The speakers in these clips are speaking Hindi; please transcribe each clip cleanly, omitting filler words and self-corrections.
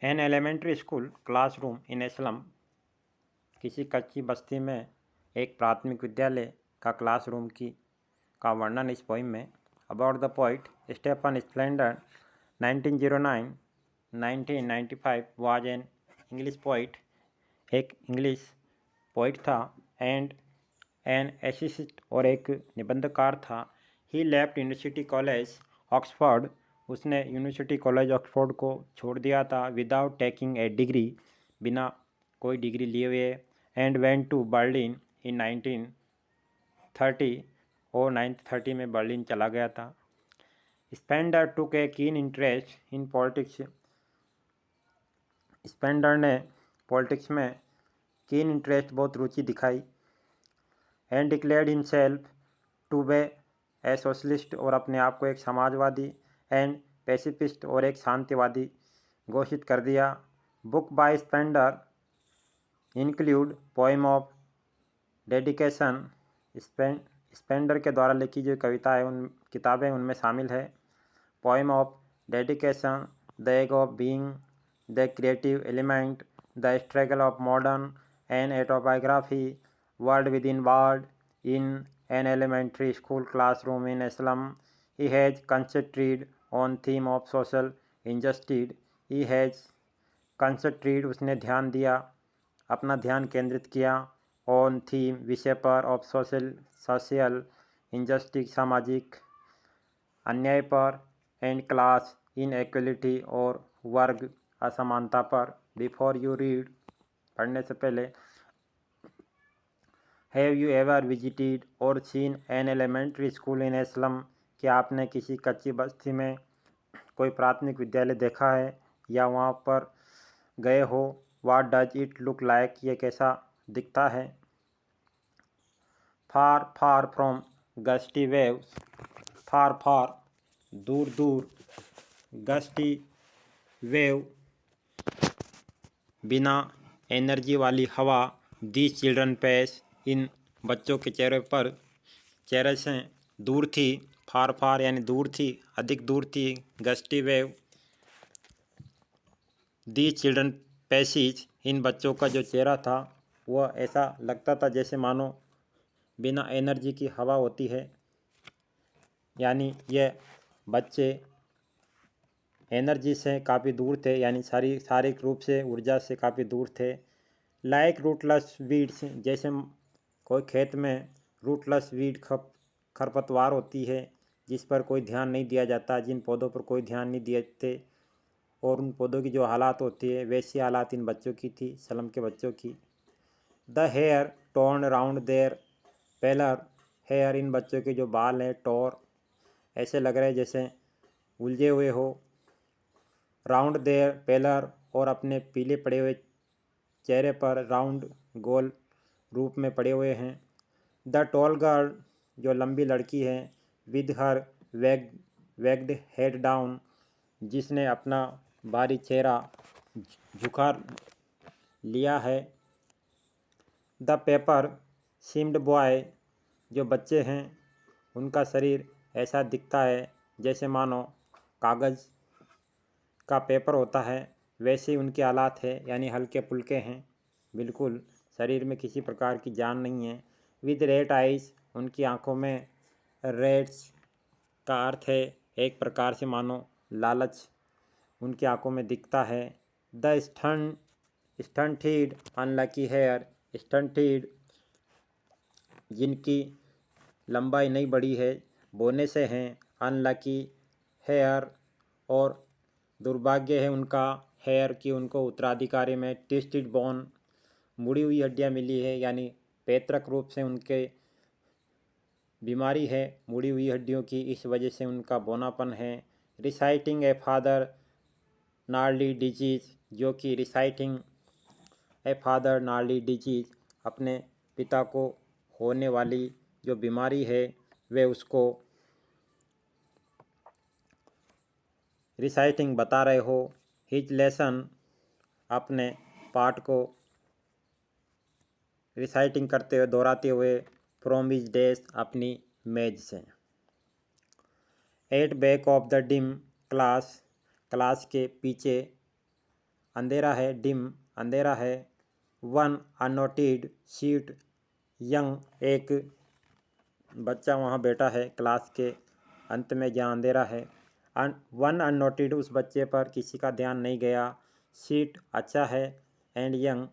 N elementary school classroom in a slum. किसी कच्ची बस्ती में एक प्राथमिक विद्यालय का क्लासरूम का वर्णन इस पोइम में। About the poet Stephen Spender 1909-1995 was an English poet. एक इंग्लिश पोइट था एंड एन एसिस्ट और एक निबंधकार था। He left University College Oxford. उसने यूनिवर्सिटी कॉलेज ऑक्सफोर्ड को छोड़ दिया था विदाउट टेकिंग ए डिग्री, बिना कोई डिग्री लिए हुए। And went to Berlin in 1930 और 1930 में बर्लिन चला गया था। Spender took a keen interest in politics. Spender ने पॉलिटिक्स में कीन इंटरेस्ट, बहुत रुचि दिखाई। And declared himself to be a socialist, और अपने आप को एक समाजवादी, एंड पैसिफिस्ट, और एक शांतिवादी घोषित कर दिया। Book by Spender include poem of dedication. Spender के द्वारा लिखी जो कविताएं किताबें उनमें शामिल है poem of dedication, the egg of being, the creative element, the struggle of modern, an autobiography, world within world, in an elementary school classroom in a slum. He has concentrated on theme of social injustice. He has concentrated, उसने ध्यान दिया, अपना ध्यान केंद्रित किया, on theme, विषय पर, of social injustice, सामाजिक अन्याय पर, and class inequality, और वर्ग असमानता पर। Before you read, पढ़ने से पहले, Have you ever visited or seen an elementary school in a slum? क्या आपने किसी कच्ची बस्ती में कोई प्राथमिक विद्यालय देखा है या वहाँ पर गए हो? What does it look like? ये कैसा दिखता है? Far far from gusty waves, far far दूर दूर, gusty wave बिना एनर्जी वाली हवा, these children pass, इन बच्चों के चेहरे से दूर थी, फार फार यानी दूर थी, अधिक दूर थी, gusty wave, the children passage, इन बच्चों का जो चेहरा था वह ऐसा लगता था जैसे मानो बिना एनर्जी की हवा होती है, यानी ये बच्चे एनर्जी से काफ़ी दूर थे, यानी शारीरिक रूप से, ऊर्जा से काफ़ी दूर थे। लाइक रूटलेस वीड्स, जैसे कोई खेत में रूटलेस वीड खरपतवार होती है जिस पर कोई ध्यान नहीं दिया जाता, जिन पौधों पर कोई ध्यान नहीं देते और उन पौधों की जो हालात होती है वैसी हालात इन बच्चों की थी, सलम के बच्चों की। The hair torn round their pallor, hair, इन बच्चों के जो बाल हैं टोर, ऐसे लग रहे जैसे उलझे हुए हो। राउंड देयर पेलर, और अपने पीले पड़े हुए चेहरे पर राउंड, गोल रूप में पड़े हुए हैं। द टॉल गर्ल, जो लंबी लड़की है, विद हर वेग्ड हेड डाउन, जिसने अपना भारी चेहरा झुका लिया है। द पेपर सीम्ड बॉय, जो बच्चे हैं उनका शरीर ऐसा दिखता है जैसे मानो कागज़ का पेपर होता है, वैसे उनके हालात है, यानी हल्के फुल्के हैं, बिल्कुल शरीर में किसी प्रकार की जान नहीं है। विद रेड आइज, उनकी आंखों में, रेड्स का अर्थ है एक प्रकार से मानो लालच उनकी आंखों में दिखता है। The stunted unlucky heir, stunted जिनकी लंबाई नहीं बढ़ी है, बोने से हैं, अनलकी हेयर, और दुर्भाग्य है उनका, हेयर की उनको उत्तराधिकारी में ट्विस्टेड बोन, मुड़ी हुई हड्डियाँ मिली है, यानी पैतृक रूप से उनके बीमारी है मुड़ी हुई हड्डियों की, इस वजह से उनका बोनापन है। रिसाइटिंग ए फादर नार्ली डिजीज, जो कि रिसाइटिंग ए फादर नार्ली डिजीज, अपने पिता को होने वाली जो बीमारी है वे उसको रिसाइटिंग बता रहे हो। हिज लेसन, अपने पाठ को रिसाइटिंग करते हुए, दोहराते हुए, फ्रॉम हिज डेस्क, अपनी मेज से। At back of the dim class, class के पीछे, अंधेरा है, डिम अंधेरा है। वन अननोटेड सीट यंग एक बच्चा वहाँ बैठा है क्लास के अंत में जहाँ अंधेरा है। वन अननोटेड उस बच्चे पर किसी का ध्यान नहीं गया। सीट अच्छा है एंड यंग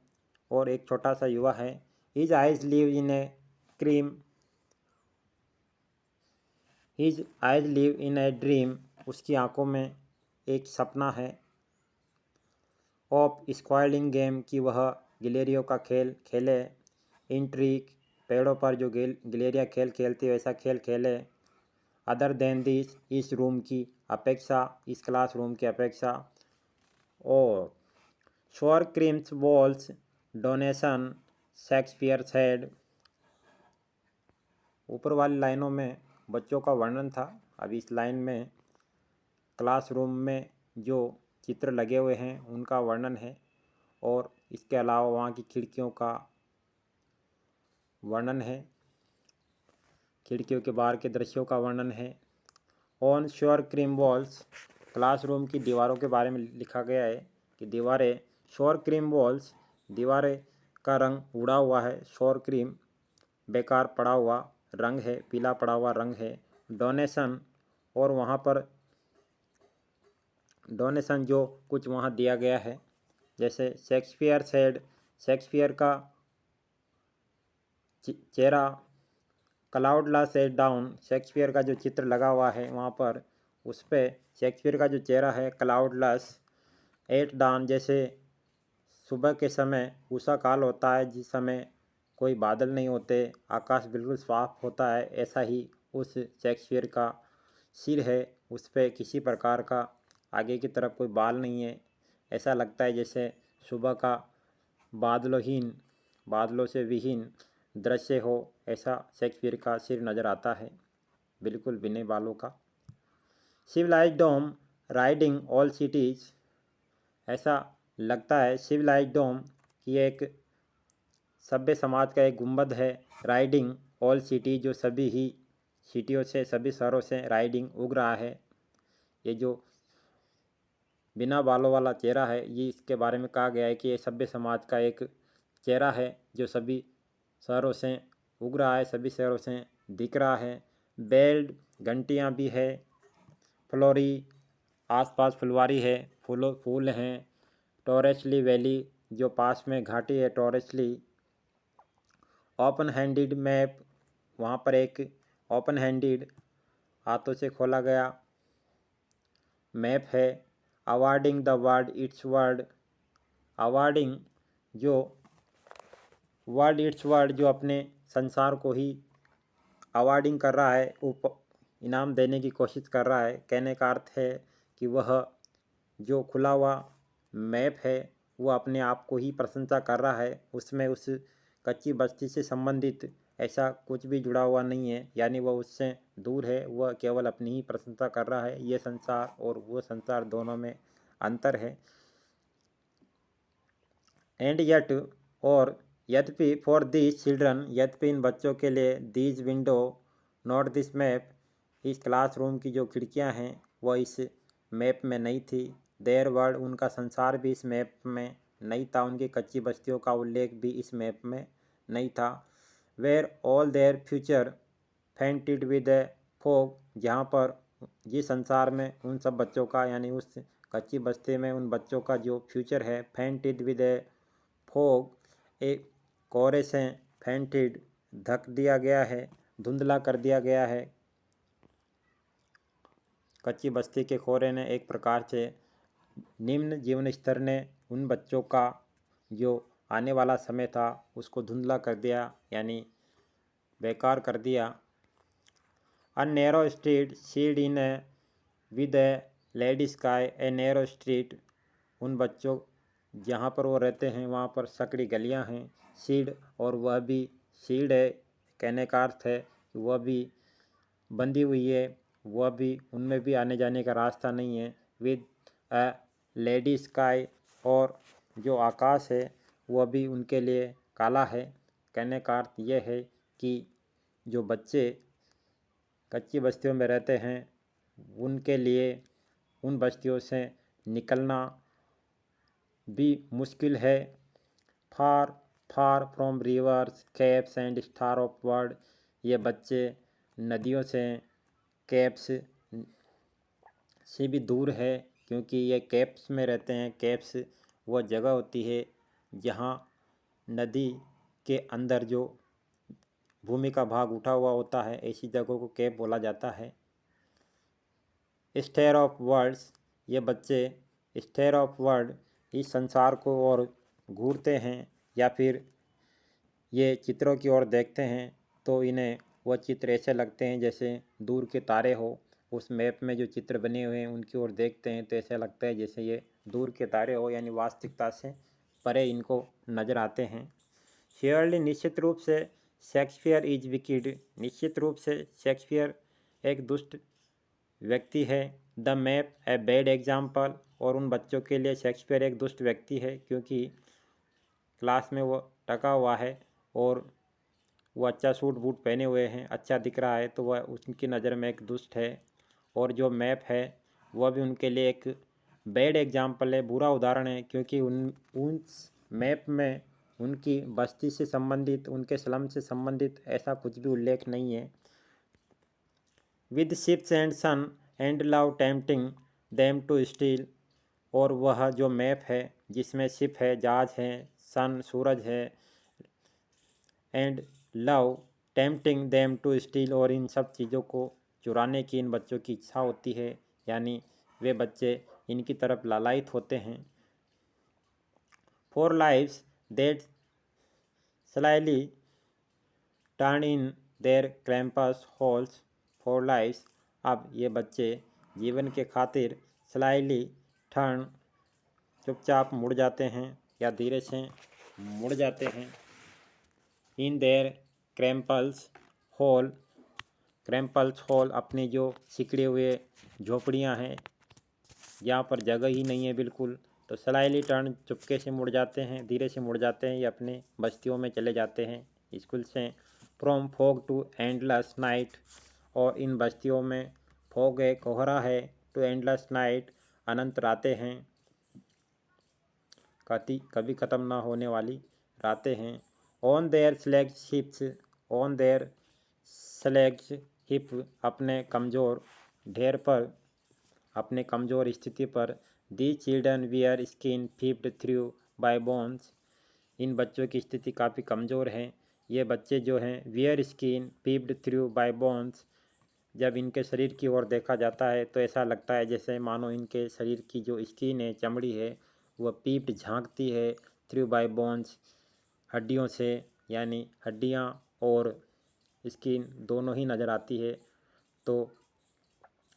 और एक छोटा सा युवा है। His eyes live in A cream his eyes live in a dream उसकी आंखों में एक सपना है। ऑफ स्क्वायलिंग गेम की वह गिलेरियों का खेल खेले। इंट्रीक पेड़ों पर जो गिलेरिया खेल खेलती वैसा खेल खेले। अदर देन दिस इस रूम की अपेक्षा इस क्लासरूम की अपेक्षा। और शोर creams walls donation Shakespeare said. ऊपर वाली लाइनों में बच्चों का वर्णन था। अब इस लाइन में क्लासरूम में जो चित्र लगे हुए हैं उनका वर्णन है और इसके अलावा वहाँ की खिड़कियों का वर्णन है, खिड़कियों के बाहर के दृश्यों का वर्णन है। On sure cream walls classroom की दीवारों के बारे में लिखा गया है कि दीवारें श्योर क्रीम वॉल्स दीवारें का रंग उड़ा हुआ है। श्योर क्रीम बेकार पड़ा हुआ रंग है, पीला पड़ा हुआ रंग है। डोनेशन और वहाँ पर डोनेशन जो कुछ वहाँ दिया गया है, जैसे शेक्सपियर सेड शेक्सपियर का चेहरा क्लाउडला सेट डाउन शेक्सपियर का जो चित्र लगा हुआ है वहाँ पर उस पर शेक्सपियर का जो चेहरा है क्लाउडलस एट डाउन जैसे सुबह के समय उषा काल होता है जिस समय कोई बादल नहीं होते, आकाश बिल्कुल साफ होता है, ऐसा ही उस शेक्सपियर का सिर है, उस पर किसी प्रकार का आगे की तरफ कोई बाल नहीं है। ऐसा लगता है जैसे सुबह का बादलों से विहीन दृश्य हो, ऐसा शेक्सपियर का सिर नज़र आता है, बिल्कुल बिना बालों का। सिविलाइज्ड डोम राइडिंग ऑल सिटीज़ ऐसा लगता है सिविलाइज्ड डोम कि एक सभ्य समाज का एक गुंबद है। राइडिंग ऑल सिटी जो सभी ही सिटियों से सभी शहरों से राइडिंग उग रहा है। ये जो बिना बालों वाला चेहरा है ये इसके बारे में कहा गया है कि ये सभ्य समाज का एक चेहरा है जो सभी शहरों से उग रहा है, सभी शहरों से दिख रहा है। बेल्ड घंटियाँ भी है। फ्लोरी आसपास फुलवारी है, फूल हैं। टॉरेसली वैली जो पास में घाटी है टॉरेसली। ओपन हैंडेड मैप वहाँ पर एक ओपन हैंडेड हाथों से खोला गया मैप है। Awarding the world it's word awarding जो वर्ल्ड इट्स वर्ल्ड जो अपने संसार को ही अवॉर्डिंग कर रहा है, इनाम देने की कोशिश कर रहा है। कहने का अर्थ है कि वह जो खुला हुआ मैप है वो अपने आप को ही प्रशंसा कर रहा है, उसमें उस कच्ची बस्ती से संबंधित ऐसा कुछ भी जुड़ा हुआ नहीं है, यानी वह उससे दूर है, वह केवल अपनी ही प्रशंसा कर रहा है। ये संसार और वो संसार दोनों में अंतर है। एंड येट और यद्यपि फॉर दीज चिल्ड्रन यद्यपि इन बच्चों के लिए these window not this map इस क्लासरूम की जो खिड़कियां हैं वह इस मैप में नहीं थी। देयर वर्ल्ड उनका संसार भी इस मैप में नहीं था, उनकी कच्ची बस्तियों का उल्लेख भी इस मैप में नहीं था। Where all their future painted with a fog जहाँ पर जिस संसार में उन सब बच्चों का यानी उस कच्ची बस्ती में उन बच्चों का जो फ्यूचर है फेंटेड विद ए फोग एक कोहरे से फेंटेड ढक दिया गया है, धुंधला कर दिया गया है। कच्ची बस्ती के कोहरे ने एक प्रकार से निम्न जीवन स्तर ने उन बच्चों का जो आने वाला समय था उसको धुंधला कर दिया यानी बेकार कर दिया। A narrow street seed in A with A lady sky a narrow street उन बच्चों जहाँ पर वो रहते हैं वहाँ पर सकड़ी गलियाँ हैं। सीड और वह भी सीड है, कहने का अर्थ है कि वह भी बंधी हुई है, वह भी उनमें भी आने जाने का रास्ता नहीं है। विद अ लेडी स्काई और जो आकाश है वह भी उनके लिए काला है। कहने का अर्थ यह है कि जो बच्चे कच्ची बस्तियों में रहते हैं उनके लिए उन बस्तियों से निकलना भी मुश्किल है। Far far from rivers caps and star of world, ये बच्चे नदियों से कैप्स से भी दूर है, क्योंकि ये कैप्स में रहते हैं। कैप्स वह जगह होती है जहाँ नदी के अंदर जो भूमि का भाग उठा हुआ होता है, ऐसी जगहों को कैप बोला जाता है। स्टेयर ऑफ वर्ल्ड्स, ये बच्चे स्टेयर ऑफ वर्ल्ड इस संसार को और घूरते हैं या फिर ये चित्रों की ओर देखते हैं तो इन्हें वह चित्र ऐसे लगते हैं जैसे दूर के तारे हो। उस मैप में जो चित्र बने हुए हैं उनकी ओर देखते हैं तो ऐसा लगता है जैसे ये दूर के तारे हो, यानी वास्तविकता से परे इनको नज़र आते हैं। शेयरली, निश्चित रूप से शेक्सपियर इज विकिड, निश्चित रूप से शेक्सपियर एक दुष्ट व्यक्ति है। The map a bad example, और उन बच्चों के लिए शेक्सपियर एक दुष्ट व्यक्ति है क्योंकि क्लास में वो टका हुआ है और वो अच्छा सूट बूट पहने हुए हैं, अच्छा दिख रहा है, तो वह उनकी नज़र में एक दुष्ट है। और जो मैप है वह भी उनके लिए एक बैड एग्जाम्पल है, बुरा उदाहरण है, क्योंकि उन मैप में उनकी बस्ती से संबंधित, उनके स्लम से संबंधित ऐसा कुछ भी उल्लेख नहीं है। With ships and sun and love tempting them to steal, और वह जो मैप है जिसमें शिप है, जहाज है, सन सूरज है, and love tempting them to steal, और इन सब चीज़ों को चुराने की इन बच्चों की इच्छा होती है, यानी वे बच्चे इनकी तरफ लालायित होते हैं। For lives that slyly turn in their cramped holes, for lives, अब ये बच्चे जीवन के खातिर स्लाइली टर्न, चुपचाप मुड़ जाते हैं या धीरे से मुड़ जाते हैं। इन देयर क्रैम्पल्स होल, क्रैम्पल्स होल अपनी जो सिकड़े हुए झोपड़ियाँ हैं जहाँ पर जगह ही नहीं है बिल्कुल, तो स्लाइली टर्न, चुपके से मुड़ जाते हैं, धीरे से मुड़ जाते हैं, ये अपने बस्तियों में चले जाते हैं स्कूल से। From fog to endless night, और इन बस्तियों में फॉग है, कोहरा है, टू एंडलेस नाइट, अनंत रातें हैं, कभी ख़त्म ना होने वाली रातें हैं। On their slagged ships, on their slagged hip, अपने कमज़ोर ढेर पर, अपने कमज़ोर स्थिति पर। The children wear skin peeped through by bones, इन बच्चों की स्थिति काफ़ी कमज़ोर है। ये बच्चे जो हैं wear skin peeped through by bones, जब इनके शरीर की ओर देखा जाता है तो ऐसा लगता है जैसे मानो इनके शरीर की जो स्किन है, चमड़ी है, वह पीप्ड झांकती है, थ्रू बाय बोन्स, हड्डियों से, यानी हड्डियाँ और स्किन दोनों ही नज़र आती है, तो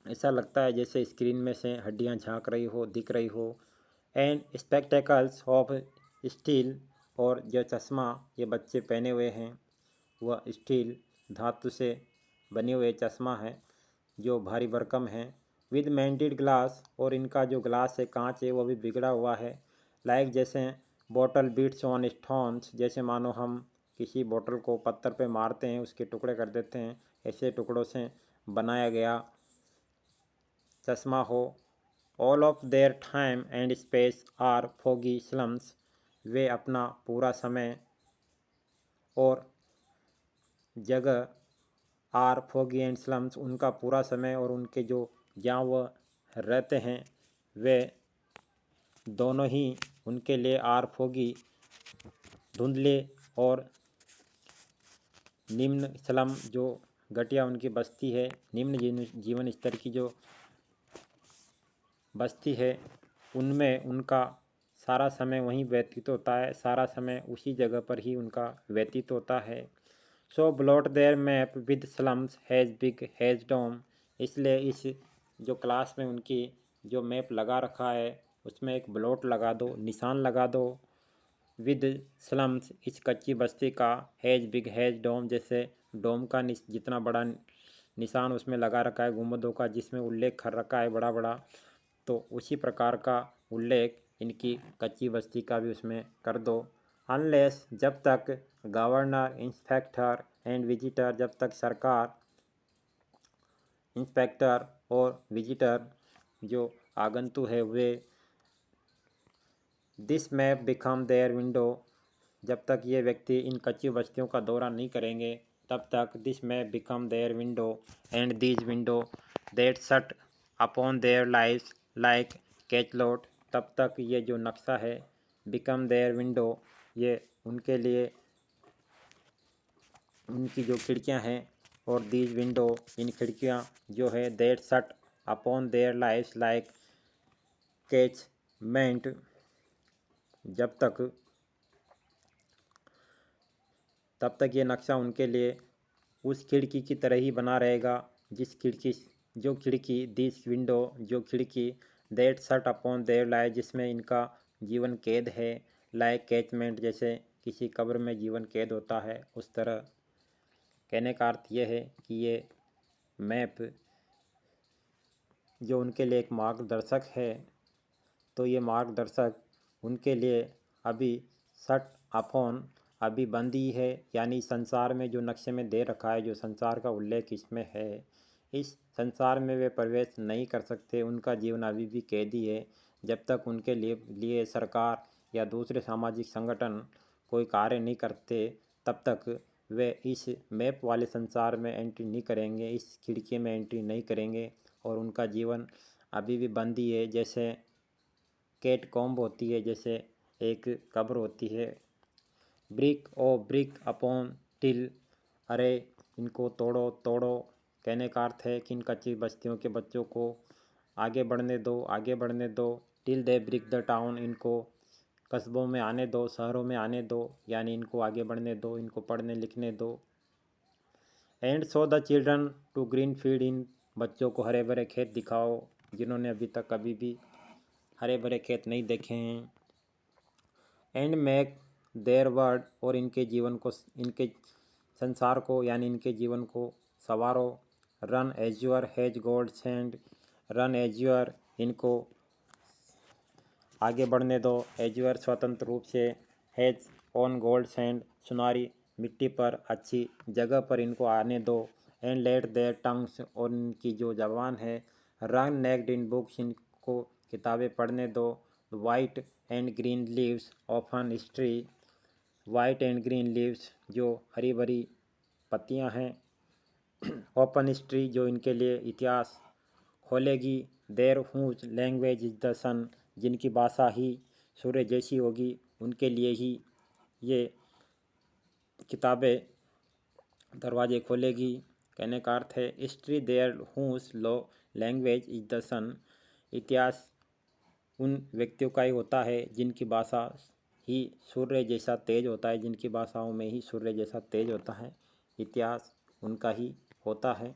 ऐसा लगता है जैसे स्क्रीन में से हड्डियाँ झांक रही हो, दिख रही हो। एंड स्पेक्टेकल्स ऑफ स्टील, और जो चश्मा ये बच्चे पहने हुए हैं वह स्टील, धातु से बने हुए चश्मा है जो भारी भरकम है। विद मेंटेड ग्लास, और इनका जो ग्लास है, कांच है, वो भी बिगड़ा हुआ है। लाइक जैसे बॉटल बीट्स ऑन स्टोन्स, जैसे मानो हम किसी बोतल को पत्थर पे मारते हैं, उसके टुकड़े कर देते हैं, ऐसे टुकड़ों से बनाया गया चश्मा हो। All of their time and space are foggy slums, वे अपना पूरा समय और जगह, आर फोगी एंड स्लम्स, उनका पूरा समय और उनके जो जहाँ वह रहते हैं वे दोनों ही उनके लिए आर फोगी, धुंधले और निम्न स्लम, जो घटिया उनकी बस्ती है, निम्न जीवन स्तर की जो बस्ती है, उनमें उनका सारा समय वहीं व्यतीत होता है, सारा समय उसी जगह पर ही उनका व्यतीत होता है। So blot their map with slums as big as doom, इसलिए इस जो क्लास में उनकी जो मैप लगा रखा है उसमें एक ब्लॉट लगा दो, निशान लगा दो। विद स्लम्स, इस कच्ची बस्ती का, हैज़ बिग हैज़ डोम, जैसे डोम का जितना बड़ा निशान उसमें लगा रखा है, गुंबदों का जिसमें उल्लेख कर रखा है बड़ा बड़ा, तो उसी प्रकार का उल्लेख इनकी कच्ची बस्ती का भी उसमें कर दो। अनलेस, जब तक गवर्नर, इंस्पेक्टर एंड विजिटर, जब तक सरकार, इंस्पेक्टर और विजिटर जो आगंतुक है way this map become their window, जब तक ये व्यक्ति इन कच्ची बस्तियों का दौरा नहीं करेंगे तब तक this map become their window and these window that shut upon their lives like cachalot, तब तक ये जो नक्शा है बिकम देयर विंडो, ये उनके लिए उनकी जो खिड़कियां हैं, और दीज विंडो इन खिड़कियां जो है that shut upon their lives like catchment, तब तक ये नक्शा उनके लिए उस खिड़की की तरह ही बना रहेगा जो खिड़की दिस विंडो, जो खिड़की that shut upon their life, जिसमें इनका जीवन कैद है, लाइक कैचमेंट, जैसे किसी कब्र में जीवन कैद होता है उस तरह। कहने का अर्थ यह है कि ये मैप जो उनके लिए एक मार्गदर्शक है, तो ये मार्गदर्शक उनके लिए अभी शट अपॉन अभी बंदी है, यानी संसार में जो नक्शे में दे रखा है, जो संसार का उल्लेख इसमें है, इस संसार में वे प्रवेश नहीं कर सकते। उनका जीवन अभी भी कैदी है। जब तक उनके लिए सरकार या दूसरे सामाजिक संगठन कोई कार्य नहीं करते तब तक वे इस मैप वाले संसार में एंट्री नहीं करेंगे, इस खिड़की में एंट्री नहीं करेंगे, और उनका जीवन अभी भी बंदी है। जैसे कैट कॉम्ब होती है, जैसे एक कब्र होती है। ब्रिक ओ ब्रिक अपॉन टिल, अरे इनको तोड़ो तोड़ो, कहने का अर्थ है कि इन कच्ची बस्तियों के बच्चों को आगे बढ़ने दो, आगे बढ़ने दो। Till they brick the town, इनको कस्बों में आने दो, शहरों में आने दो, यानी इनको आगे बढ़ने दो, इनको पढ़ने लिखने दो। And show the children to green field, इन बच्चों को हरे भरे खेत दिखाओ जिन्होंने अभी तक कभी भी हरे भरे खेत नहीं देखे हैं। एंड मेक देयर वर्ड, और इनके जीवन को, इनके संसार को, यानी इनके जीवन को संवारो। Run azure has gold sand, run azure, इनको आगे बढ़ने दो। एज्योर स्वतंत्र रूप से, हैज ऑन गोल्ड सैंड, सुनारी मिट्टी पर, अच्छी जगह पर इनको आने दो। एंड लेट देयर टंग्स, और इनकी जो जबान है, रन नेक्ड इन बुक्स, इनको किताबें पढ़ने दो। White and green leaves often history, white and green leaves जो हरी भरी पत्तियां हैं, ओपन हिस्ट्री जो इनके लिए इतिहास खोलेगी। Their whose language is the sun, जिनकी भाषा ही सूर्य जैसी होगी, उनके लिए ही ये किताबें दरवाजे खोलेगी। कहने का अर्थ है history their whose low language is the sun, इतिहास उन व्यक्तियों का ही होता है जिनकी भाषा ही सूर्य जैसा तेज होता है, जिनकी भाषाओं में ही सूर्य जैसा तेज होता है, इतिहास उनका ही होता है।